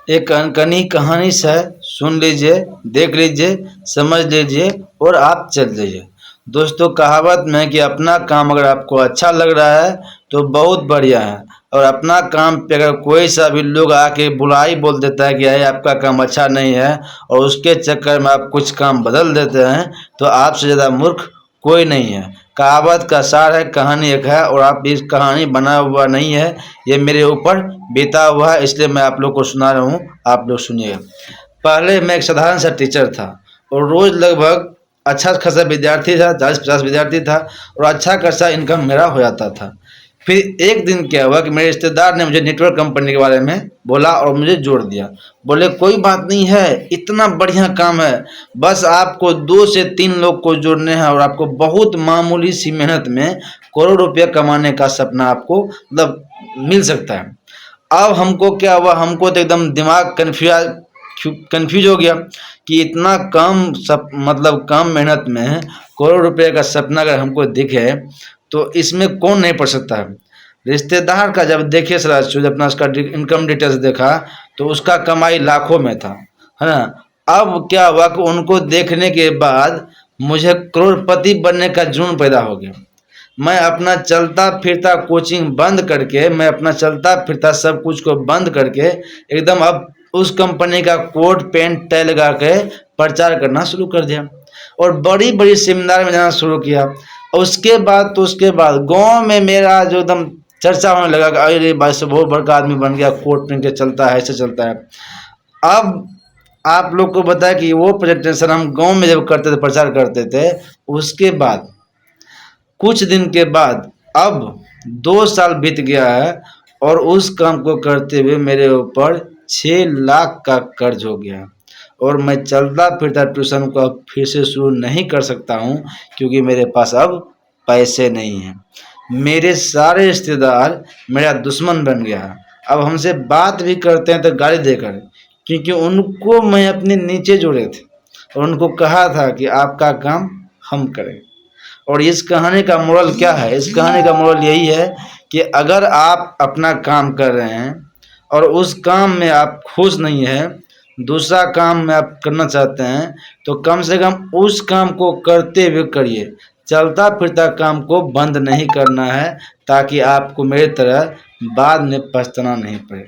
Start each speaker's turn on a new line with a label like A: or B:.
A: एक अनकही कहानी से सुन लीजिए, देख लीजिए, समझ लीजिए और आप चल जाइए। दोस्तों, कहावत में है कि अपना काम अगर आपको अच्छा लग रहा है तो बहुत बढ़िया है, और अपना काम पे अगर कोई सा भी लोग आके बुरा ही बोल देता है कि अरे आपका काम अच्छा नहीं है, और उसके चक्कर में आप कुछ काम बदल देते हैं, तो आपसे ज़्यादा मूर्ख कोई नहीं है। कहावत का सार है, कहानी एक है, और आप इस कहानी बना हुआ नहीं है, ये मेरे ऊपर बीता हुआ है, इसलिए मैं आप लोग को सुना रहा हूँ, आप लोग सुनिए। पहले मैं एक साधारण सा टीचर था, और रोज लगभग अच्छा खासा विद्यार्थी था, 40-50 विद्यार्थी था, और अच्छा खासा इनकम मेरा हो जाता था। फिर एक दिन क्या हुआ कि मेरे रिश्तेदार ने मुझे नेटवर्क कंपनी के बारे में बोला और मुझे जोड़ दिया। बोले कोई बात नहीं है, इतना बढ़िया काम है, बस आपको 2 से 3 लोग को जोड़ने हैं, और आपको बहुत मामूली सी मेहनत में करोड़ रुपया कमाने का सपना आपको मतलब मिल सकता है। अब हमको क्या हुआ, हमको तो एकदम दिमाग कन्फ्यूज हो गया कि इतना कम सब मतलब कम मेहनत में करोड़ रुपए का सपना अगर हमको दिखे तो इसमें कौन नहीं पढ़ सकता है। रिश्तेदार का जब देखे सारा चीज, अपना उसका इनकम डिटेल्स देखा तो उसका कमाई लाखों में था, है ना। अब क्या हुआ कि उनको देखने के बाद मुझे करोड़पति बनने का जुनून पैदा हो गया। मैं अपना चलता फिरता कोचिंग बंद करके, मैं अपना चलता फिरता सब कुछ को बंद करके एकदम अब उस कंपनी का कोट पैंट टाई लगा के प्रचार करना शुरू कर दिया, और बड़ी बड़ी सेमिनार में जाना शुरू किया। और उसके बाद गांव में मेरा जो एकदम चर्चा होने लगा कि अरे भाई से बहुत बड़का आदमी बन गया, कोट पहन के चलता है, ऐसे चलता है। अब आप लोग को बताया कि वो प्रेजेंटेशन हम गांव में जब करते थे, प्रचार करते थे, उसके बाद कुछ दिन के बाद अब 2 साल बीत गया है, और उस काम को करते हुए मेरे ऊपर 6 लाख का कर्ज हो गया, और मैं चलता फिरता ट्यूशन को अब फिर से शुरू नहीं कर सकता हूँ, क्योंकि मेरे पास अब पैसे नहीं हैं। मेरे सारे रिश्तेदार मेरा दुश्मन बन गया है। अब हमसे बात भी करते हैं तो गाली देकर, क्योंकि उनको मैं अपने नीचे जोड़े थे और उनको कहा था कि आपका काम हम करें। और इस कहानी का मोरल क्या है? इस कहानी का मोरल यही है कि अगर आप अपना काम कर रहे हैं और उस काम में आप खुश नहीं है, दूसरा काम में आप करना चाहते हैं, तो कम से कम उस काम को करते हुए करिए। चलता फिरता काम को बंद नहीं करना है, ताकि आपको मेरी तरह बाद में पछताना नहीं पड़े।